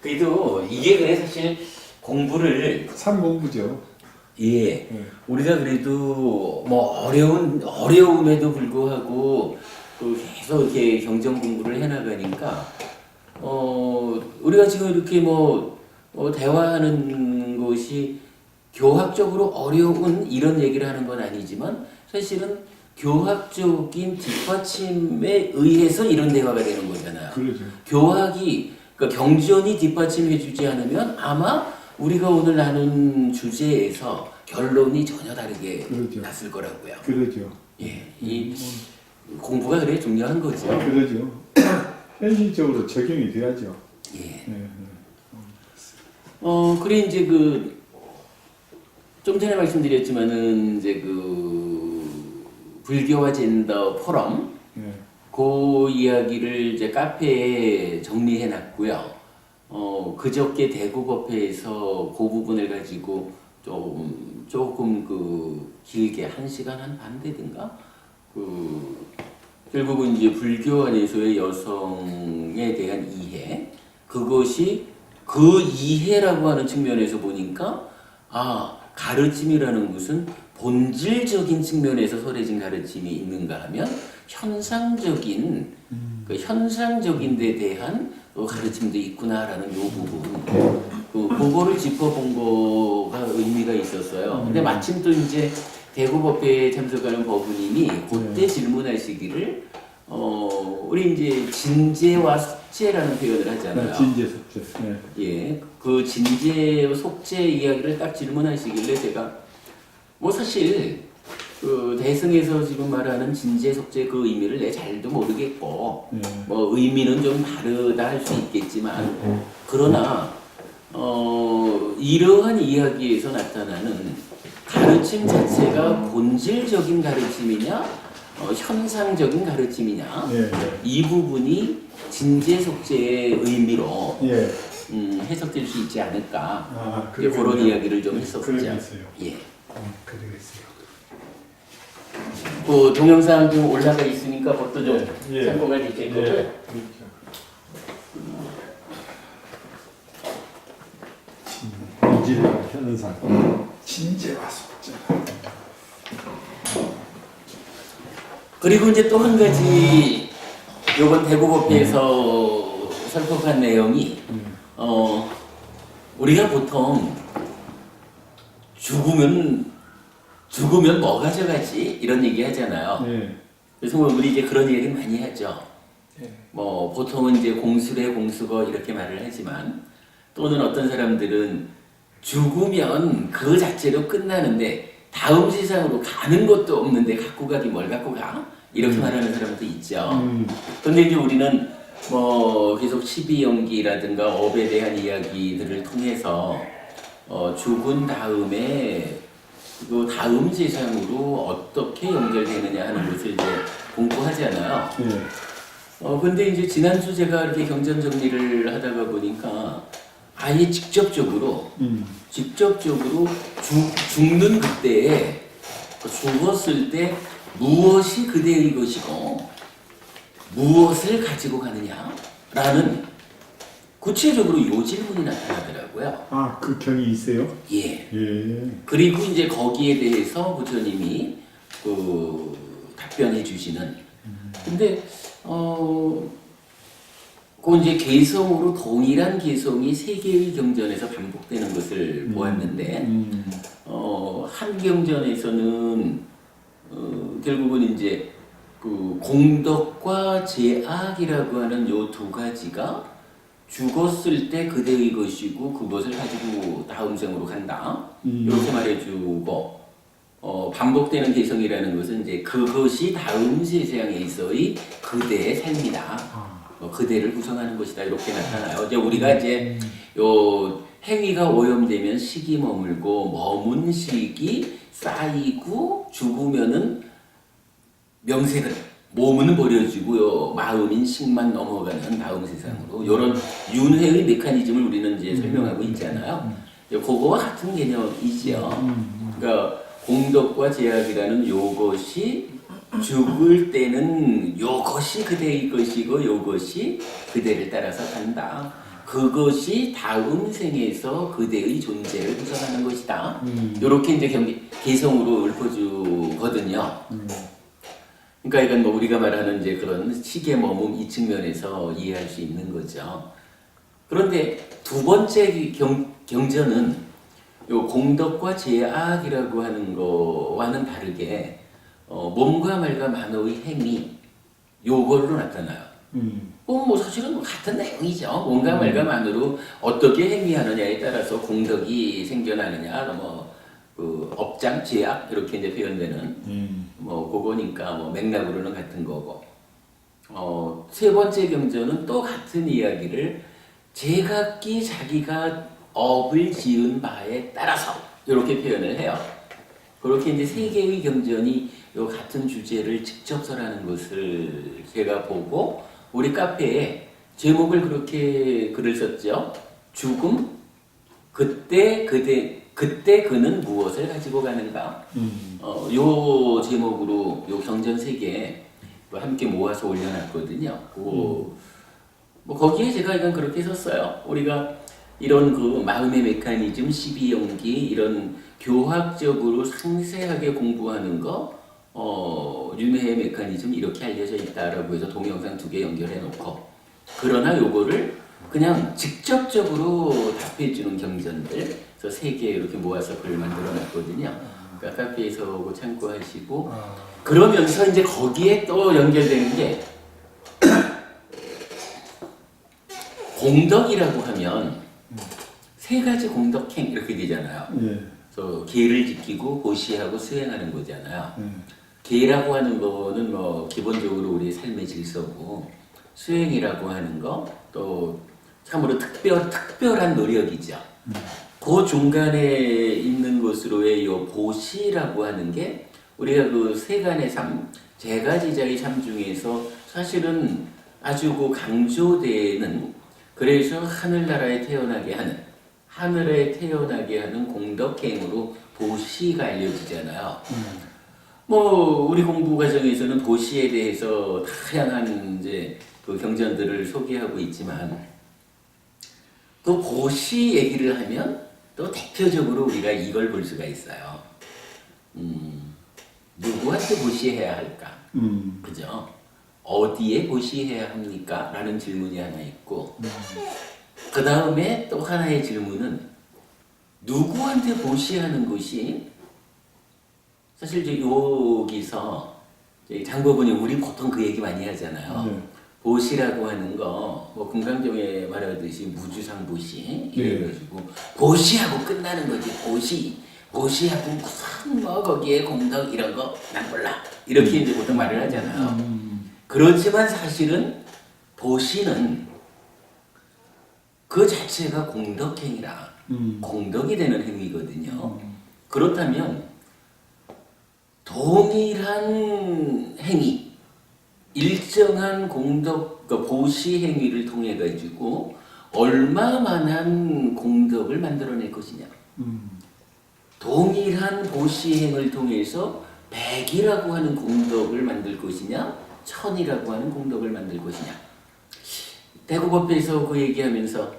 그래도 이게 그래 사실 공부를 삼공부죠. 예 우리가 그래도 뭐 어려움에도 불구하고 그 계속 이렇게 경전 공부를 해나가니까 우리가 지금 이렇게 대화하는 것이 교학적으로 어려운 이런 얘기를 하는 건 아니지만 사실은 교학적인 뒷받침에 의해서 이런 대화가 되는 거잖아요. 그러죠. 교학이 그러니까 경전이 뒷받침해주지 않으면 아마 우리가 오늘 나눈 주제에서 결론이 전혀 다르게 그렇죠. 났을 거라고요. 그러죠. 예, 이 공부가 그래 중요한 거죠. 그러죠. 현실적으로 적용이 돼야죠. 예. 네. 그래 이제 좀 전에 말씀드렸지만은 이제 불교와 젠더 포럼 네. 그 이야기를 이제 카페에 정리해 놨고요. 그저께 대구법회에서 그 부분을 가지고 조금 길게 1시간 한 반 되든가 결국은 이제 불교 안에서의 여성에 대한 이해 그것이 그 이해라고 하는 측면에서 보니까 가르침이라는 것은 본질적인 측면에서 설해진 가르침이 있는가 하면 현상적인 현상적인 데 대한 가르침도 있구나라는 요 부분 그거를 짚어본 거가 의미가 있었어요. 근데 마침 또 이제 대구법회에 참석하는 법우님이 그때 질문하시기를 우리 이제 진제와 속제라는 표현을 하잖아요. 진제 속제. 네. 예, 그 진제 속제 이야기를 딱 질문하시길래 제가 사실 대승에서 지금 말하는 진제 속제 그 의미를 내 잘도 모르겠고 의미는 좀 다르다 할 수 있겠지만 그러나 이러한 이야기에서 나타나는 가르침 자체가 본질적인 가르침이냐 현상적인 가르침이냐 이 부분이 진제 속제의 의미로 해석될 수 있지 않을까 그런 이야기를 좀 했었죠. 예. 그러겠어요. 그 동영상 좀 올라가 있으니까 그것도 좀 참고가 될 거고요. 본질 현상. 진제와 속제. 그리고 이제 또 한 가지 요번 대구법회에서 설법한 내용이 우리가 보통 죽으면 뭐 가져가지 이런 얘기 하잖아요. 그래서 우리 이제 그런 얘기 많이 하죠. 보통은 이제 공수래 공수거 이렇게 말을 하지만 또는 어떤 사람들은 죽으면 그 자체로 끝나는데 다음 세상으로 가는 것도 없는데 갖고 가기 뭘 갖고 가? 이렇게 말하는 사람도 있죠. 근데 이제 우리는 계속 12연기라든가 업에 대한 이야기들을 통해서 죽은 다음에 그 다음 세상으로 어떻게 연결되느냐 하는 것을 이제 공부하잖아요. 근데 이제 지난주 제가 이렇게 경전 정리를 하다가 보니까 아예 직접적으로 죽는 그때에 죽었을 때 무엇이 그대의 것이고 무엇을 가지고 가느냐라는 구체적으로 요 질문이 나타나더라고요. 그 경이 있어요? 예. 그리고 이제 거기에 대해서 부처님이 답변해 주시는. 근데 그 이제 개성으로 동일한 개성이 세 개의 경전에서 반복되는 것을 보았는데 한 경전에서는 결국은 이제 공덕과 제악이라고 하는 요 두 가지가 죽었을 때 그대의 것이고 그것을 가지고 다음 생으로 간다 이렇게 말해주고 반복되는 개성이라는 것은 이제 그것이 다음 세상에서의 그대의 삶이다. 그대를 구성하는 것이다 이렇게 나타나요. 이제 우리가 이제 요 행위가 오염되면 식이 머물고 머문 식이 쌓이고 죽으면은 명색은 몸은 버려지고요 마음인 식만 넘어가는 다음 세상으로 이런 윤회의 메커니즘을 우리는 이제 설명하고 있잖아요. 그거와 같은 개념이죠. 그러니까 공덕과 제약이라는 요것이 죽을 때는 요것이 그대의 것이고 요것이 그대를 따라서 간다. 그것이 다음 생에서 그대의 존재를 구성하는 것이다. 이렇게 이제 개성으로 읊어주거든요. 그러니까 이건 뭐 우리가 말하는 이제 그런 시계 머문 이 측면에서 이해할 수 있는 거죠. 그런데 두 번째 경전은 요 공덕과 제악이라고 하는 거와는 다르게 몸과 말과 만호의 행위 요걸로 나타나요. 뭐 사실은 뭐 같은 내용이죠. 몸과 말과 만으로 어떻게 행위하느냐에 따라서 공덕이 생겨나느냐, 그 업장, 제악 이렇게 이제 표현되는 뭐 그거니까 뭐 맥락으로는 같은 거고. 세 번째 경전은 또 같은 이야기를 제각기 자기가 업을 지은 바에 따라서 이렇게 표현을 해요. 그렇게 이제 세 개의 경전이 요 같은 주제를 직접 설하는 것을 제가 보고 우리 카페에 제목을 그렇게 글을 썼죠. 죽음, 그때 그는 무엇을 가지고 가는가. 요 제목으로 요 경전 세 개 함께 모아서 올려놨거든요. 뭐 거기에 제가 이건 그렇게 썼어요. 우리가 이런 그 마음의 메커니즘, 12연기 이런 교학적으로 상세하게 공부하는 거 윤회의 메커니즘 이렇게 알려져 있다라고 해서 동영상 2개 연결해 놓고 그러나 요거를 그냥 직접적으로 답해주는 경전들 그래서 3개 이렇게 모아서 글을 만들어 놨거든요. 그러니까 카페에서 오고 참고하시고 그러면서 이제 거기에 또 연결되는 게 공덕이라고 하면 세 가지 공덕행 이렇게 되잖아요. 그래서 계를 지키고 보시하고 수행하는 거잖아요. 계라고 하는 거는 뭐 기본적으로 우리 삶의 질서고 수행이라고 하는 거 또 참으로 특별한 노력이죠. 그 중간에 있는 것으로의 요 보시라고 하는 게 우리가 그 세간의 삶, 제가지자의 삶 중에서 사실은 아주 그 강조되는 그래서 하늘에 태어나게 하는 공덕행으로 보시가 알려지잖아요. 뭐 우리 공부 과정에서는 보시에 대해서 다양한 이제 그 경전들을 소개하고 있지만 또 보시 얘기를 하면 또 대표적으로 우리가 이걸 볼 수가 있어요. 누구한테 보시해야 할까? 그죠? 어디에 보시해야 합니까? 라는 질문이 하나 있고 그 다음에 또 하나의 질문은 누구한테 보시하는 것이 사실 이제 여기서 장법은이 우리 보통 그 얘기 많이 하잖아요. 보시라고 하는 거, 뭐 금강경에 말하듯이 무주상 보시 이래가지고 보시하고 끝나는 거지. 보시하고 무슨 뭐 거기에 공덕 이런 거 난 몰라 이렇게 이제 보통 말을 하잖아요. 그렇지만 사실은 보시는 그 자체가 공덕행위라 공덕이 되는 행위거든요. 그렇다면 동일한 행위, 일정한 공덕, 그러니까 보시 행위를 통해 가지고 얼마만한 공덕을 만들어낼 것이냐. 동일한 보시행을 통해서 100이라고 하는 공덕을 만들 것이냐, 1000이라고 하는 공덕을 만들 것이냐. 대구법회에서 그 얘기하면서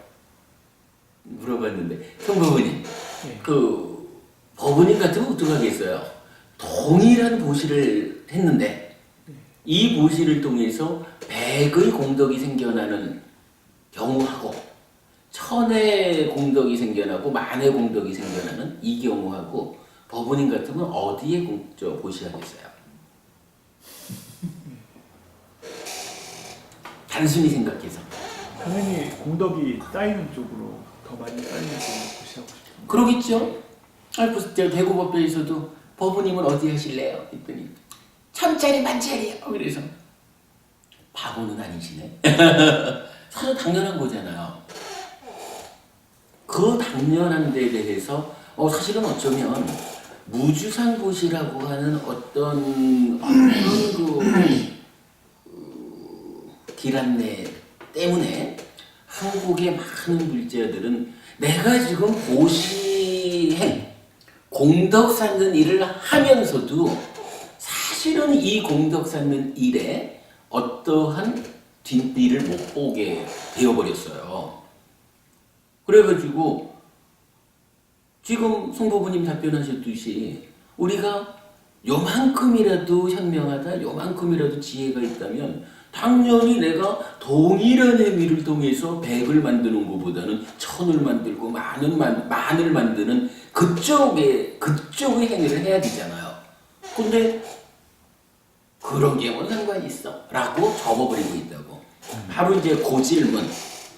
물어봤는데, 성법원님, 그 법원님 같으면 어떡하겠어요? 동일한 보시를 했는데 이 보시를 통해서 100의 공덕이 생겨나는 경우하고 1000의 공덕이 생겨나고 10,000의 공덕이 생겨나는 이 경우하고 법원님 같으면 어디에 보시하겠어요? 단순히 생각해서 당연히 공덕이 쌓이는 쪽으로 더 많이 쌓이는 쪽으로 보시하고 싶은 그러겠죠? 대구법회에서도 법원님은 어디 하실래요? 했더니 1000짜리 만짜리요. 그래서 바보는 아니시네. 사실 당연한 거잖아요. 그 당연한 데 대해서 사실은 어쩌면 무주상보시라고 하는 어떤 길안내 때문에 한국의 많은 불자들은 내가 지금 보시행 공덕 쌓는 일을 하면서도 사실은 이 공덕 쌓는 일에 어떠한 뒷일을 못 보게 되어버렸어요. 그래가지고 지금 송부부님 답변하셨듯이 우리가 요만큼이라도 현명하다, 요만큼이라도 지혜가 있다면 당연히 내가 동일한 행위를 통해서 100을 만드는 것보다는 1000을 만들고 만을 만드는 그쪽의 행위를 해야 되잖아요. 근데 그런 게 뭔 상관이 있어? 라고 접어버리고 있다고. 바로 이제 그 질문,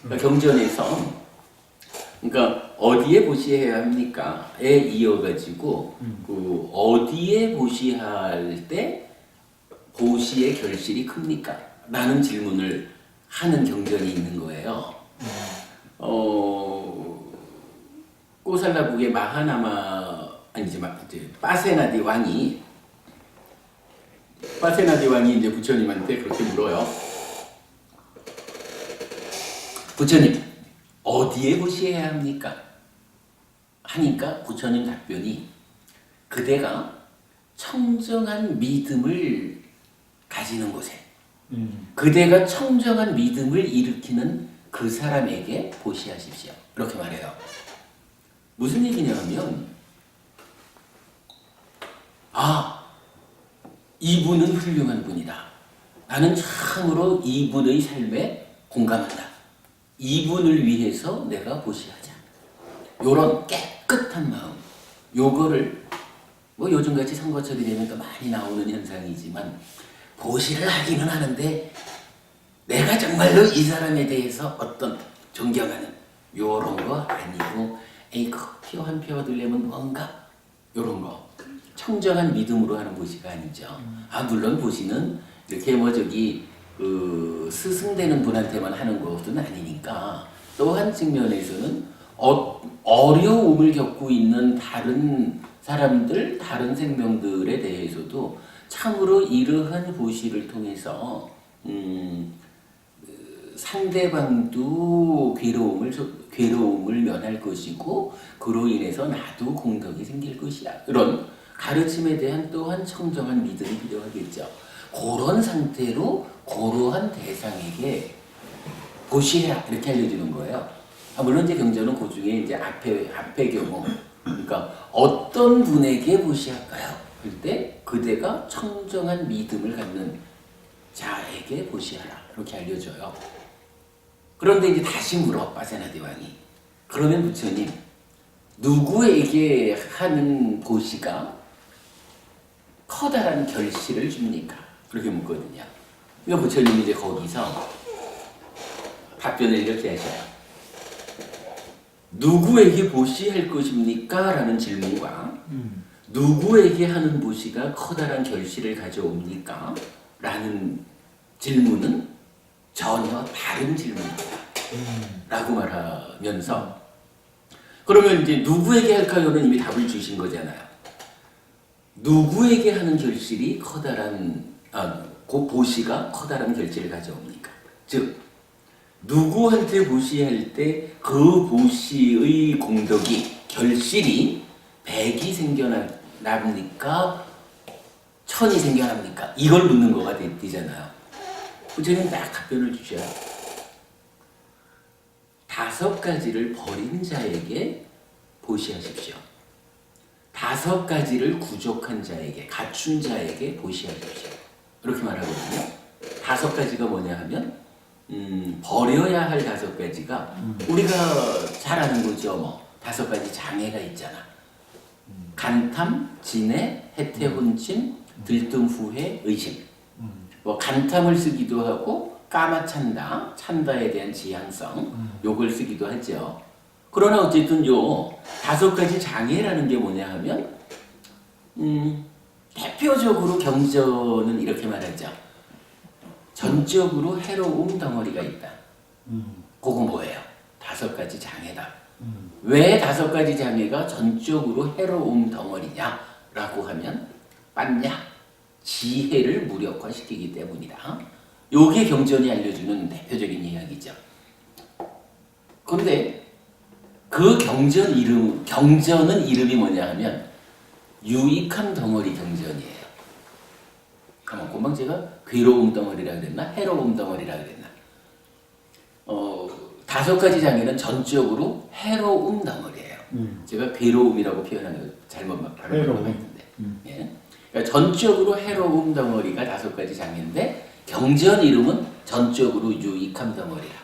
그러니까 경전에서 그러니까 어디에 보시해야 합니까?에 이어가지고 그 어디에 보시할 때 보시의 결실이 큽니까? 라는 질문을 하는 경전이 있는 거예요. 꼬살라북의 마하나마 아니지 빠세나디 왕이 이제 부처님한테 그렇게 물어요. 부처님, 어디에 보시해야 합니까? 하니까 부처님 답변이 그대가 청정한 믿음을 가지는 곳에 그대가 청정한 믿음을 일으키는 그 사람에게 보시하십시오. 이렇게 말해요. 무슨 얘기냐 하면 이분은 훌륭한 분이다. 나는 참으로 이분의 삶에 공감한다. 이분을 위해서 내가 보시하자. 요런 깨끗한 마음, 요거를 뭐 요즘같이 선거철이 되면 또 많이 나오는 현상이지만 보시를 하기는 하는데 내가 정말로 이 사람에 대해서 어떤 존경하는 요런 거 아니고 커피 한 표 얻으려면 뭔가 요런 거 청정한 믿음으로 하는 보시가 아니죠. 물론 보시는 이렇게 그 스승되는 분한테만 하는 것은 아니니까 또 한 측면에서는 어려움을 겪고 있는 다른 사람들, 다른 생명들에 대해서도 참으로 이러한 보시를 통해서 상대방도 괴로움을 면할 것이고 그로 인해서 나도 공덕이 생길 것이야. 이런 가르침에 대한 또한 청정한 믿음이 필요하겠죠. 그런 상태로 그러한 대상에게 보시해라 이렇게 알려주는 거예요. 물론 이제 경전은 그 중에 이제 앞에 경우 그러니까 어떤 분에게 보시할까요? 그때 그대가 청정한 믿음을 갖는 자에게 보시하라 이렇게 알려줘요. 그런데 이제 다시 물어 빠세나디 왕이 그러면 부처님 누구에게 하는 보시가 커다란 결실을 줍니까? 그렇게 묻거든요. 그러니까 부처님이 이제 거기서 답변을 이렇게 하셔요. 누구에게 보시할 것입니까? 라는 질문과 누구에게 하는 보시가 커다란 결실을 가져옵니까? 라는 질문은 전혀 다른 질문이다. 라고 말하면서 그러면 이제 누구에게 할까요는 이미 답을 주신 거잖아요. 누구에게 하는 결실이 그 보시가 커다란 결실을 가져옵니까? 즉 누구한테 보시할 때 그 보시의 공덕이 결실이 100이 생겨납니까? 1000이 생겨납니까? 이걸 묻는 거가 되잖아요. 부처님 딱 답변을 주셔요. 5가지를 버린 자에게 보시하십시오. 5가지를 부족한 자에게, 갖춘 자에게 보시하십시오. 이렇게 말하거든요. 5가지가 뭐냐 하면 버려야 할 5가지가 우리가 잘 아는 거죠. 5가지 장애가 있잖아. 간탐, 진해, 해태, 혼침, 들뜸, 후회, 의심. 간탐을 쓰기도 하고 까마찬다, 찬다에 대한 지향성 요걸 쓰기도 하죠. 그러나 어쨌든 요 5가지 장애라는 게 뭐냐 하면 대표적으로 경전은 이렇게 말하죠. 전적으로 해로움 덩어리가 있다. 그거 뭐예요? 5가지 장애다. 왜 5가지 장애가 전적으로 해로움 덩어리냐라고 하면 빤냐 지혜를 무력화시키기 때문이다. 요게 경전이 알려주는 대표적인 이야기죠. 그런데 그 경전은 이름이 뭐냐 하면 유익한 덩어리 경전이에요. 금방 제가 괴로움 덩어리라 그랬나? 해로움 덩어리라 그랬나? 다섯 가지 장애는 전적으로 해로움 덩어리예요. 제가 괴로움이라고 표현한 거 잘못 발음한 것 해로움. 같은데. 예. 그러니까 전적으로 해로움 덩어리가 다섯 가지 장애인데 경전 이름은 전적으로 유익함 덩어리야.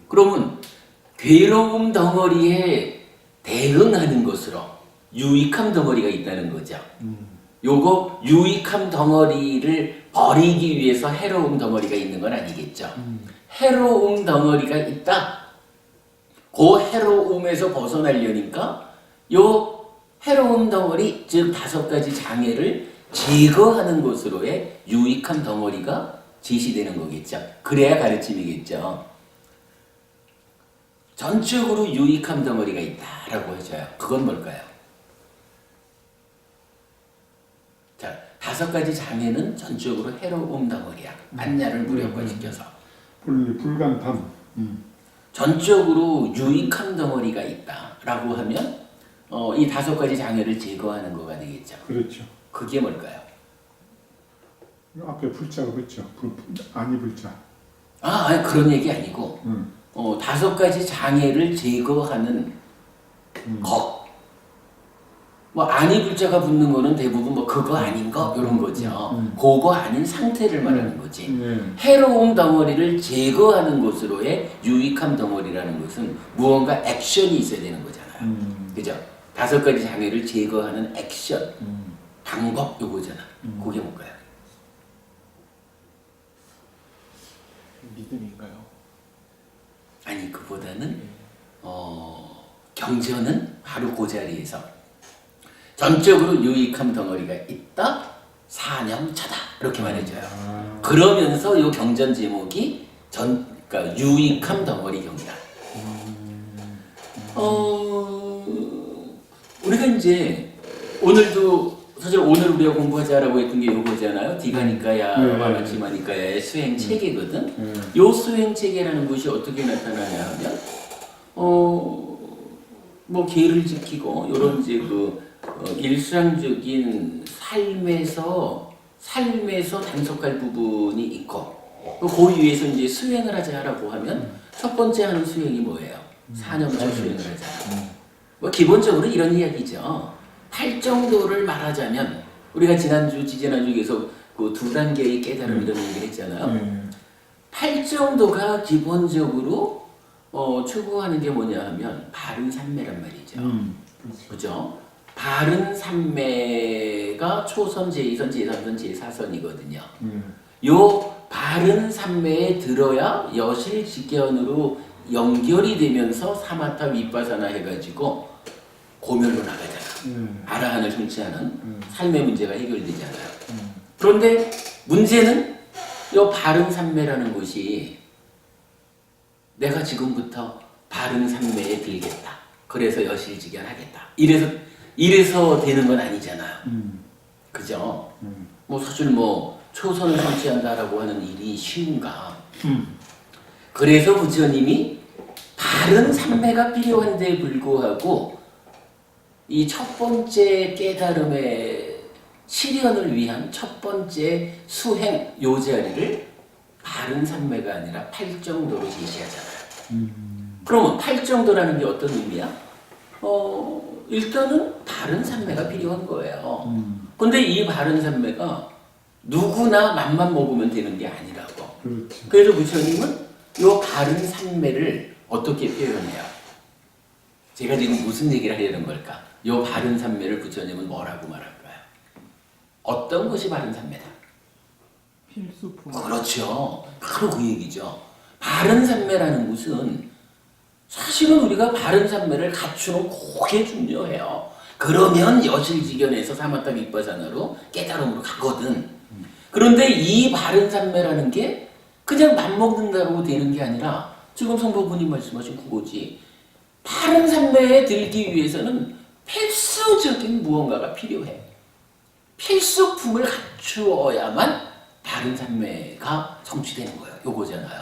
그러면 괴로움 덩어리에 대응하는 것으로 유익함 덩어리가 있다는 거죠. 요거 유익함 덩어리를 버리기 위해서 해로움 덩어리가 있는 건 아니겠죠. 해로움 덩어리가 있다. 그 해로움에서 벗어나려니까 요 해로움 덩어리, 즉 다섯 가지 장애를 제거하는 것으로의 유익함 덩어리가 제시되는 거겠죠. 그래야 가르침이겠죠. 전적으로 유익함 덩어리가 있다라고 해줘요. 그건 뭘까요? 자, 다섯 가지 장애는 전적으로 해로움 덩어리야. 안냐를 무력화시켜서. 불간탐. 전적으로 유익함 덩어리가 있다라고 하면 이 다섯 가지 장애를 제거하는 거가 되겠죠. 그렇죠. 그게 뭘까요? 앞에 불자가 그렇죠. 아니 불자. 아니, 그런 얘기 아니고 다섯 가지 장애를 제거하는 것. 뭐 아니 불자가 붙는 거는 대부분 뭐 그거 아닌 거 이런 거죠. 그거 아닌 상태를 말하는 거지. 해로움 덩어리를 제거하는 것으로의 유익함 덩어리라는 것은 무언가 액션이 있어야 되는 거잖아요. 그죠? 다섯 가지 장애를 제거하는 액션, 방법 요거잖아. 그게 뭘까요? 믿음인가요? 아니, 그보다는 경전은 바로 그 자리에서 전적으로 유익함 덩어리가 있다, 사념차다 이렇게 말해줘요. 그러면서 이 경전 제목이 그러니까 유익함 덩어리 경이다. 우리가 이제 오늘도 사실 오늘 우리가 공부하자라고 했던 게 요거잖아요. 디가니까야와 마치마니까야의 수행 체계거든. 요 수행 체계라는 것이 어떻게 나타나냐 하면 뭐 계를 지키고 요런 이제 일상적인 삶에서 단속할 부분이 있고 그 위에서 이제 수행을 하자라고 하면 첫 번째 하는 수행이 뭐예요? 사념차 수행을 하자. 뭐 기본적으로 이런 이야기죠. 팔정도를 말하자면 우리가 지난주 계속 그 두 단계의 깨달음 이런 얘기를 했잖아요. 팔정도가 기본적으로 추구하는 게 뭐냐 하면 바른 삼매란 말이죠. 그죠? 바른 삼매가 초선, 제2선, 제3선, 제4선이거든요. 요 바른 삼매에 들어야 여실직견으로 연결이 되면서 사마타 윗바사나 해가지고 고멸로 나가잖아. 아라한을 성취하는 삶의 문제가 해결되잖아요. 그런데 문제는 요 바른 삼매라는 것이 내가 지금부터 바른 삼매에 들겠다. 그래서 여실직견하겠다. 이래서 되는 건 아니잖아요. 그죠? 뭐 사실 뭐 초선을 성취한다라고 하는 일이 쉬운가? 그래서 부처님이 바른 삼매가 필요한데 불구하고 이 첫 번째 깨달음의 실현을 위한 첫 번째 수행 요 자리를 바른 삼매가 아니라 팔정도로 제시하잖아요. 그러면 팔정도라는 게 어떤 의미야? 일단은 바른 삼매가 필요한 거예요. 근데 이 바른 삼매가 누구나 맘만 먹으면 되는 게 아니라고. 그렇지. 그래서 부처님은 이 바른 삼매를 어떻게 표현해요? 제가 지금 무슨 얘기를 하려는 걸까? 이 바른 삼매를 부처님은 뭐라고 말할까요? 어떤 것이 바른 삼매다? 필수품. 그렇죠. 바로 그 얘기죠. 바른 삼매라는 것은 사실은 우리가 바른 삼매를 갖추는 그게 중요해요. 그러면 여실직견에서 사마타 윗바사나로 깨달음으로 가거든. 그런데 이 바른 삼매라는 게 그냥 맘먹는다고 되는 게 아니라 지금 성도분이 말씀하신 그거지. 바른 삼매에 들기 위해서는 필수적인 무언가가 필요해. 필수품을 갖추어야만 바른 삼매가 성취되는 거예요. 요거잖아요.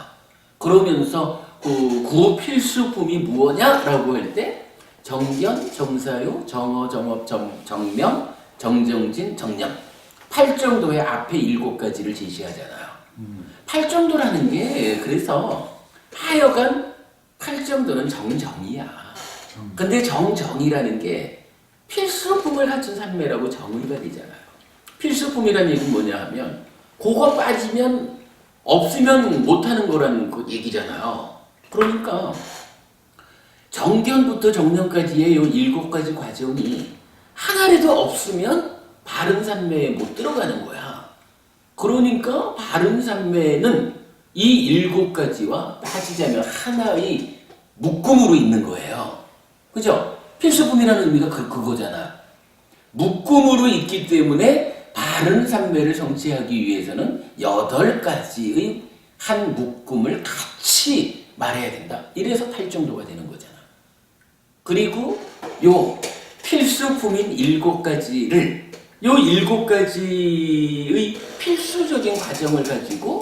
그러면서 그 필수품이 무엇냐라고 할 때 정견, 정사유, 정어, 정업, 정명, 정정진, 정념 8정도의 앞에 7가지를 제시하잖아요. 8정도라는 게 그래서 하여간 팔정도는 정정이야. 정. 근데 정정이라는 게 필수품을 갖춘 산매라고 정의가 되잖아요. 필수품이라는 얘기는 뭐냐 하면 그거 빠지면 없으면 못하는 거라는 그 얘기잖아요. 그러니까 정견부터 정년까지의 이 7가지 과정이 하나라도 없으면 바른 산매에 못 들어가는 거야. 그러니까 바른 산매는 이 7가지와 따지자면 하나의 묶음으로 있는 거예요. 그죠? 필수품이라는 의미가 그거잖아. 묶음으로 있기 때문에 바른 산매를 성취하기 위해서는 8가지의 한 묶음을 같이 말해야 된다. 이래서 팔정도가 되는 거잖아. 그리고 요 필수품인 7가지를 요 7가지의 필수적인 과정을 가지고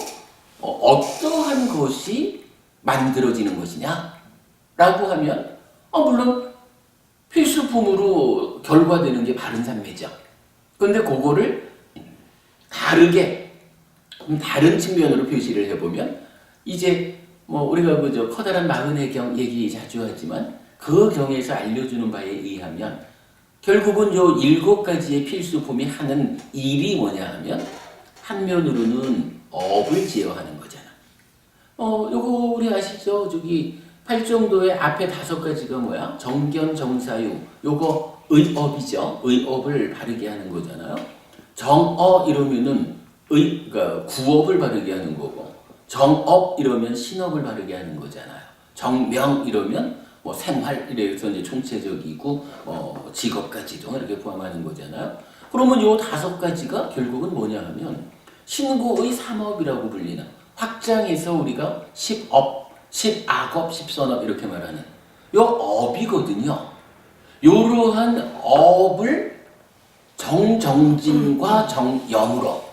어떠한 것이 만들어지는 것이냐 라고 하면 물론 필수품으로 결과되는 게 바른 산매죠. 근데 그거를 다른 측면으로 표시를 해보면 이제 뭐 우리가 그저 커다란 마흔의 경 얘기 자주 하지만 그 경에서 알려주는 바에 의하면 결국은 요 7가지의 필수품이 하는 일이 뭐냐 하면 한면으로는 업을 제어하는 거잖아. 요거 우리 아시죠? 저기 팔정도의 앞에 5가지가 뭐야? 정견, 정사유. 요거 의업이죠. 의업을 바르게 하는 거잖아요. 정어 이러면은 그러니까 구업을 바르게 하는 거고, 정업 이러면 신업을 바르게 하는 거잖아요. 정명 이러면 뭐 생활 이래서 이제 총체적이고 직업까지도 이렇게 포함하는 거잖아요. 그러면 요 5가지가 결국은 뭐냐 하면 신구의 3업이라고 불리는, 확장해서 우리가 10업, 10악업, 10선업 이렇게 말하는 요 업이거든요. 요러한 업을 정정진과 정염으로,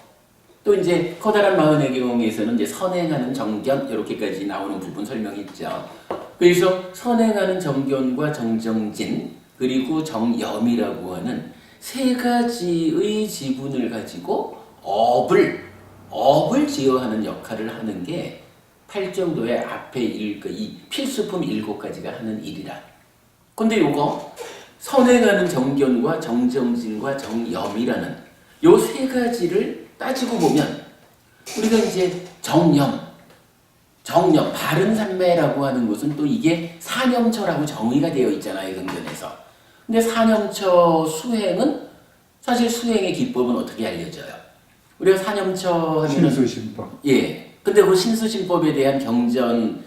또 이제 커다란 마흔의 경우에서는 이제 선행하는 정견 이렇게까지 나오는 부분 설명했죠. 그래서 선행하는 정견과 정정진 그리고 정염이라고 하는 3가지의 지분을 가지고 업을 제어하는 역할을 하는 게 팔정도의 앞에 이 필수품 7가지가 하는 일이라. 근데 요거 선행하는 정견과 정정진과 정염이라는 요 3가지를 따지고 보면 우리가 이제 정염, 바른 산매라고 하는 것은 또 이게 사념처라고 정의가 되어 있잖아요, 근근에서. 근데 사념처 수행은 사실 수행의 기법은 어떻게 알려져요? 우리가 사념처 하면은 신수신법. 예. 근데 그 신수신법에 대한 경전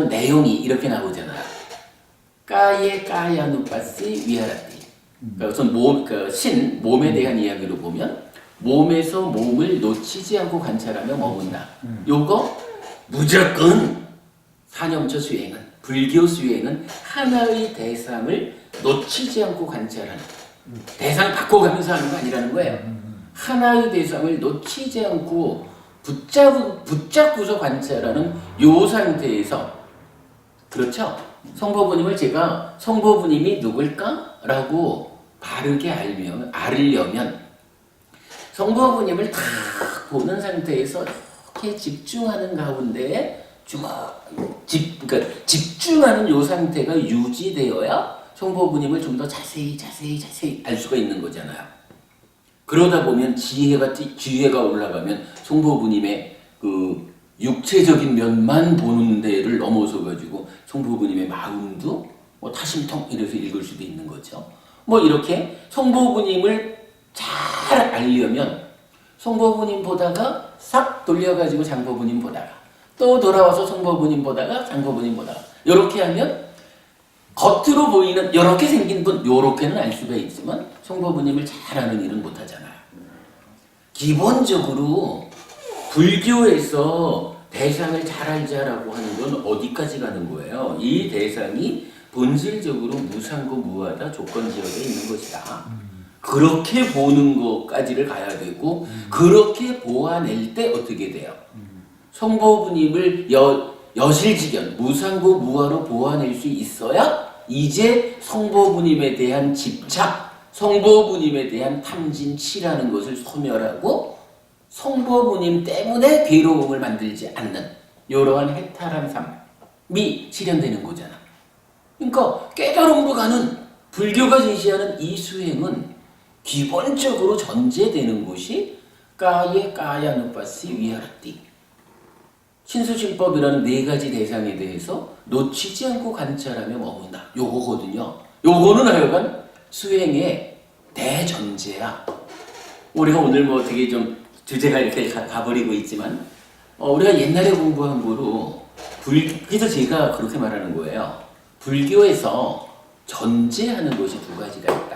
내용이 이렇게 나오잖아요. 까예 까야누빠시 위하라띠. 그러니까 우선 몸에 대한 이야기로 보면 몸에서 몸을 놓치지 않고 관찰하며 머문다. 요거 무조건 사념처 수행은, 불교 수행은 하나의 대상을 놓치지 않고 관찰하는, 대상 바꿔가면서 하는 거 아니라는 거예요. 하나의 대상을 놓치지 않고 붙잡고서 관찰하는 요 상태에서, 그렇죠? 성보부님을 제가 성보부님이 누굴까? 라고 바르게 알으려면 성보부님을 딱 보는 상태에서 이렇게 집중하는 가운데 그러니까 집중하는 요 상태가 유지되어야 성보부님을 좀 더 자세히 알 수가 있는 거잖아요. 그러다 보면 지혜가 올라가면 성보부님의 그 육체적인 면만 보는 데를 넘어서 가지고 성보부님의 마음도 타심통 이래서 읽을 수도 있는 거죠. 이렇게 성보부님을 잘 알려면 성보부님 보다가 싹 돌려가지고 장보부님 보다가 또 돌아와서 성보부님 보다가 장보부님 보다가 이렇게 하면 겉으로 보이는 이렇게 생긴 분 요렇게는 알 수가 있지만 성보부님을 잘 아는 일은 못하잖아요. 기본적으로 불교에서 대상을 잘 알자라고 하는 건 어디까지 가는 거예요? 이 대상이 본질적으로 무상고 무하다 조건지어져 있는 것이다. 그렇게 보는 것까지를 가야 되고 그렇게 보아낼 때 어떻게 돼요? 성보부님을 여실직연 무상고 무하로 보아낼 수 있어야 이제 성보부님에 대한 집착, 성보부님에 대한 탐진치라는 것을 소멸하고 성보부님 때문에 괴로움을 만들지 않는 이러한 해탈한 삶, 실현되는 거잖아. 그러니까 깨달음으로 가는 불교가 제시하는 이 수행은 기본적으로 전제되는 것이 까예 까야누빠시 위하르띠 신수실법이라는 네 가지 대상에 대해서 놓치지 않고 관찰하며 머문다. 요거거든요. 요거는 하여간 수행의 대전제야. 우리가 오늘 뭐 되게 좀 주제가 이렇게 가버리고 있지만 우리가 옛날에 공부한 거로 그래서 제가 그렇게 말하는 거예요. 불교에서 전제하는 것이 두 가지가 있다.